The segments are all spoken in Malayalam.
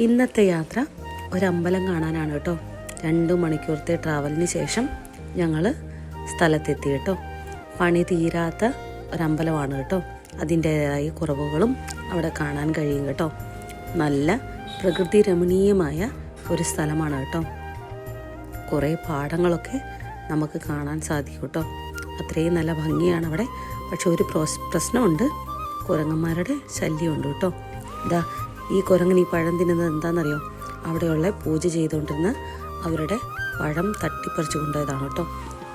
ഇന്നത്തെ യാത്ര ഒരമ്പലം കാണാനാണ് കേട്ടോ. 2 മണിക്കൂറത്തെ ട്രാവലിന് ശേഷം ഞങ്ങൾ സ്ഥലത്തെത്തി കേട്ടോ. പണി തീരാത്ത ഒരമ്പലമാണ് കേട്ടോ. അതിൻ്റേതായ കുറവുകളും അവിടെ കാണാൻ കഴിയും കേട്ടോ. നല്ല പ്രകൃതി രമണീയമായ ഒരു സ്ഥലമാണ് കേട്ടോ. കുറേ പാടങ്ങളൊക്കെ നമുക്ക് കാണാൻ സാധിക്കും കേട്ടോ. അത്രയും നല്ല ഭംഗിയാണ് അവിടെ. പക്ഷെ ഒരു പ്രശ്നമുണ്ട്, കുരങ്ങന്മാരുടെ ശല്യമുണ്ട് കേട്ടോ. ഇതാ ഈ കുരങ്ങൻ ഈ പഴം തിന്നുന്നത് എന്താണെന്നറിയോ? അവിടെയുള്ള പൂജ ചെയ്തുകൊണ്ടിരുന്ന അവരുടെ പഴം തട്ടിപ്പറിച്ചു കൊണ്ടുപോയതാണ് കേട്ടോ.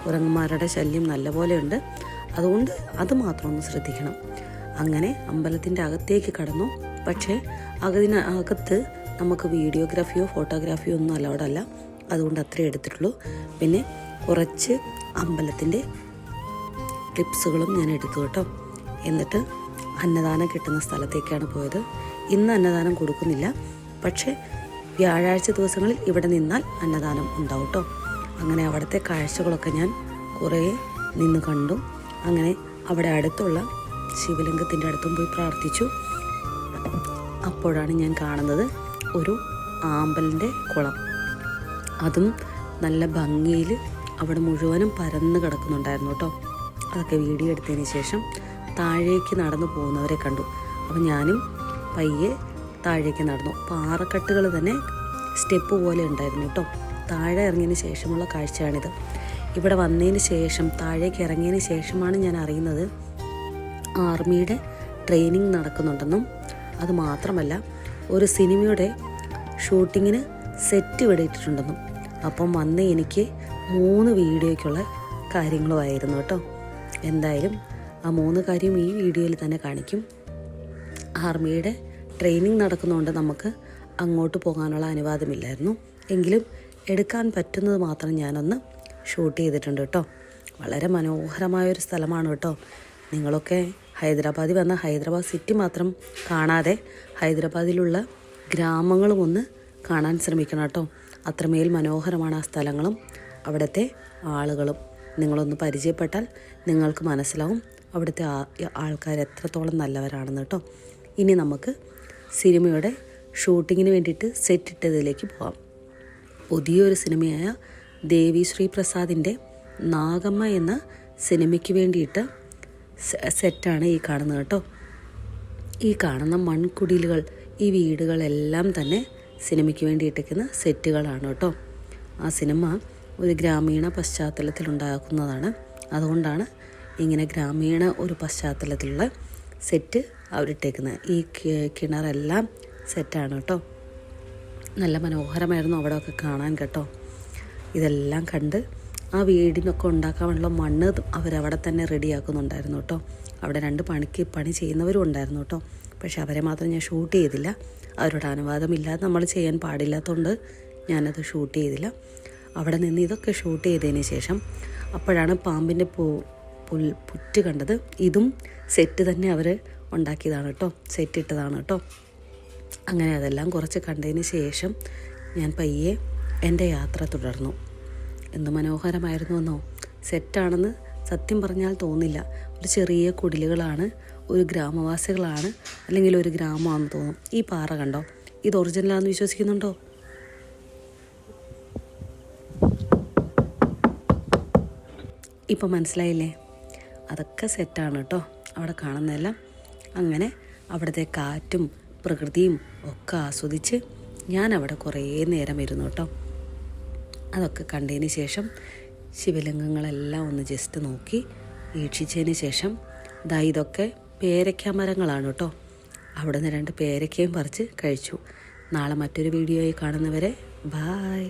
കുരങ്ങന്മാരുടെ ശല്യം നല്ലപോലെ ഉണ്ട്. അതുകൊണ്ട് അത് മാത്രം ഒന്ന് ശ്രദ്ധിക്കണം. അങ്ങനെ അമ്പലത്തിൻ്റെ അകത്തേക്ക് കടന്നു. പക്ഷേ അകത്ത് നമുക്ക് വീഡിയോഗ്രാഫിയോ ഫോട്ടോഗ്രാഫിയോ ഒന്നും അലൗഡല്ല. അതുകൊണ്ട് അത്രേ എടുത്തിട്ടുള്ളൂ. പിന്നെ കുറച്ച് അമ്പലത്തിൻ്റെ ക്ലിപ്സുകളും ഞാൻ എടുത്തു കേട്ടോ. എന്നിട്ട് അന്നദാനം കിട്ടുന്ന സ്ഥലത്തേക്കാണ് പോയത്. ഇന്ന് അന്നദാനം കൊടുക്കുന്നില്ല, പക്ഷേ വ്യാഴാഴ്ച ദിവസങ്ങളിൽ ഇവിടെ നിന്നാൽ അന്നദാനം ഉണ്ടാവും കേട്ടോ. അങ്ങനെ അവിടുത്തെ കാഴ്ചകളൊക്കെ ഞാൻ കുറേ നിന്ന് കണ്ടു. അങ്ങനെ അവിടെ അടുത്തുള്ള ശിവലിംഗത്തിൻ്റെ അടുത്തും പോയി പ്രാർത്ഥിച്ചു. അപ്പോഴാണ് ഞാൻ കാണുന്നത് ഒരു ആമ്പലിൻ്റെ കുളം. അതും നല്ല ഭംഗിയിൽ അവിടെ മുഴുവനും പരന്ന് കിടക്കുന്നുണ്ടായിരുന്നു കേട്ടോ. അതൊക്കെ വീഡിയോ എടുത്തതിന് ശേഷം താഴേക്ക് നടന്നു പോകുന്നവരെ കണ്ടു. അപ്പം ഞാനും പയ്യെ താഴേക്ക് നടന്നു. പാറക്കെട്ടുകൾ തന്നെ സ്റ്റെപ്പ് പോലെ ഉണ്ടായിരുന്നു കേട്ടോ. താഴെ ഇറങ്ങിയതിന് ശേഷമുള്ള കാഴ്ചയാണിത്. ഇവിടെ വന്നതിന് ശേഷം താഴേക്ക് ഇറങ്ങിയതിന് ശേഷമാണ് ഞാൻ അറിയുന്നത് ആർമിയുടെ ട്രെയിനിങ് നടക്കുന്നുണ്ടെന്നും അതുമാത്രമല്ല ഒരു സിനിമയുടെ ഷൂട്ടിങ്ങിന് സെറ്റ് ഇവിടെ ഇട്ടിട്ടുണ്ടെന്നും. അപ്പം വന്ന് എനിക്ക് 3 വീഡിയോയ്ക്കുള്ള കാര്യങ്ങളുമായിരുന്നു കേട്ടോ. എന്തായാലും ആ 3 കാര്യം ഈ വീഡിയോയിൽ തന്നെ കാണിക്കും. ആർമിയുടെ ട്രെയിനിങ് നടക്കുന്നതുകൊണ്ട് നമുക്ക് അങ്ങോട്ട് പോകാനുള്ള അനുവാദമില്ലായിരുന്നു. എങ്കിലും എടുക്കാൻ പറ്റുന്നത് മാത്രം ഞാനൊന്ന് ഷൂട്ട് ചെയ്തിട്ടുണ്ട് കേട്ടോ. വളരെ മനോഹരമായൊരു സ്ഥലമാണ് കേട്ടോ. നിങ്ങളൊക്കെ ഹൈദരാബാദിൽ വന്ന ഹൈദരാബാദ് സിറ്റി മാത്രം കാണാതെ ഹൈദരാബാദിലുള്ള ഗ്രാമങ്ങളും ഒന്ന് കാണാൻ ശ്രമിക്കണം കേട്ടോ. അത്രമേൽ മനോഹരമാണ് ആ സ്ഥലങ്ങളും അവിടുത്തെ ആളുകളും. നിങ്ങളൊന്ന് പരിചയപ്പെട്ടാൽ നിങ്ങൾക്ക് മനസ്സിലാവും അവിടുത്തെ ആൾക്കാർ എത്രത്തോളം നല്ലവരാണെന്ന് കേട്ടോ. ഇനി നമുക്ക് സിനിമയുടെ ഷൂട്ടിങ്ങിന് വേണ്ടിയിട്ട് സെറ്റ് ഇട്ടതിലേക്ക് പോകാം. പുതിയൊരു സിനിമയായ ദേവി ശ്രീ പ്രസാദിൻ്റെ നാഗമ്മ എന്ന സിനിമയ്ക്ക് വേണ്ടിയിട്ട് സെറ്റാണ് ഈ കാണുന്നത് കേട്ടോ. ഈ കാണുന്ന മൺകുടിലുകൾ, ഈ വീടുകളെല്ലാം തന്നെ സിനിമയ്ക്ക് വേണ്ടിയിട്ടിരിക്കുന്ന സെറ്റുകളാണ് കേട്ടോ. ആ സിനിമ ഒരു ഗ്രാമീണ പശ്ചാത്തലത്തിലുണ്ടാക്കുന്നതാണ്. അതുകൊണ്ടാണ് ഇങ്ങനെ ഗ്രാമീണ ഒരു പശ്ചാത്തലത്തിലുള്ള സെറ്റ് അവരിട്ടേക്കുന്നത്. ഈ കിണറെല്ലാം സെറ്റാണ് കേട്ടോ. നല്ല മനോഹരമായിരുന്നു അവിടെയൊക്കെ കാണാൻ കേട്ടോ. ഇതെല്ലാം കണ്ട് ആ വീടിനൊക്കെ ഉണ്ടാക്കാനുള്ള മണ്ണ് അവരവിടെ തന്നെ റെഡിയാക്കുന്നുണ്ടായിരുന്നു കേട്ടോ. അവിടെ 2 പണി ചെയ്യുന്നവരും ഉണ്ടായിരുന്നു കേട്ടോ. പക്ഷെ അവരെ മാത്രം ഞാൻ ഷൂട്ട് ചെയ്തില്ല. അവരുടെ അനുവാദമില്ലാതെ നമ്മൾ ചെയ്യാൻ പാടില്ലാത്തതുകൊണ്ട് ഞാനത് ഷൂട്ട് ചെയ്തില്ല. അവിടെ നിന്ന് ഇതൊക്കെ ഷൂട്ട് ചെയ്തതിന് ശേഷം അപ്പോഴാണ് പാമ്പിൻ്റെ പുറ്റ് കണ്ടത്. ഇതും സെറ്റ് തന്നെ അവർ ഉണ്ടാക്കിയതാണ് കേട്ടോ, സെറ്റ് ഇട്ടതാണ് കേട്ടോ. അങ്ങനെ അതെല്ലാം കുറച്ച് കണ്ടതിന് ശേഷം ഞാൻ പയ്യെ എൻ്റെ യാത്ര തുടർന്നു. എന്ത് മനോഹരമായിരുന്നു എന്നോ. സെറ്റാണെന്ന് സത്യം പറഞ്ഞാൽ തോന്നില്ല. ഒരു ചെറിയ കുടിലുകളാണ്, ഒരു ഗ്രാമവാസികളാണ്, അല്ലെങ്കിൽ ഒരു ഗ്രാമമാണെന്ന് തോന്നും. ഈ പാറ കണ്ടോ? ഇത് ഒറിജിനലാണെന്ന് വിശ്വസിക്കുന്നുണ്ടോ? ഇപ്പം മനസ്സിലായില്ലേ? അതൊക്കെ സെറ്റാണ് കേട്ടോ അവിടെ കാണുന്നതെല്ലാം. അങ്ങനെ അവിടുത്തെ കാറ്റും പ്രകൃതിയും ഒക്കെ ആസ്വദിച്ച് ഞാൻ അവിടെ കുറേ നേരം ഇരുന്നു കേട്ടോ. അതൊക്കെ കണ്ടതിന് ശേഷം ശിവലിംഗങ്ങളെല്ലാം ഒന്ന് ജസ്റ്റ് നോക്കി വീക്ഷിച്ചതിന് ശേഷം ഇതൊക്കെ പേരയ്ക്ക മരങ്ങളാണ് കേട്ടോ. അവിടെ നിന്ന് 2 പേരയ്ക്കയും പറിച്ച് കഴിച്ചു. നാളെ മറ്റൊരു വീഡിയോയിൽ കാണുന്നവരെ ബായ്.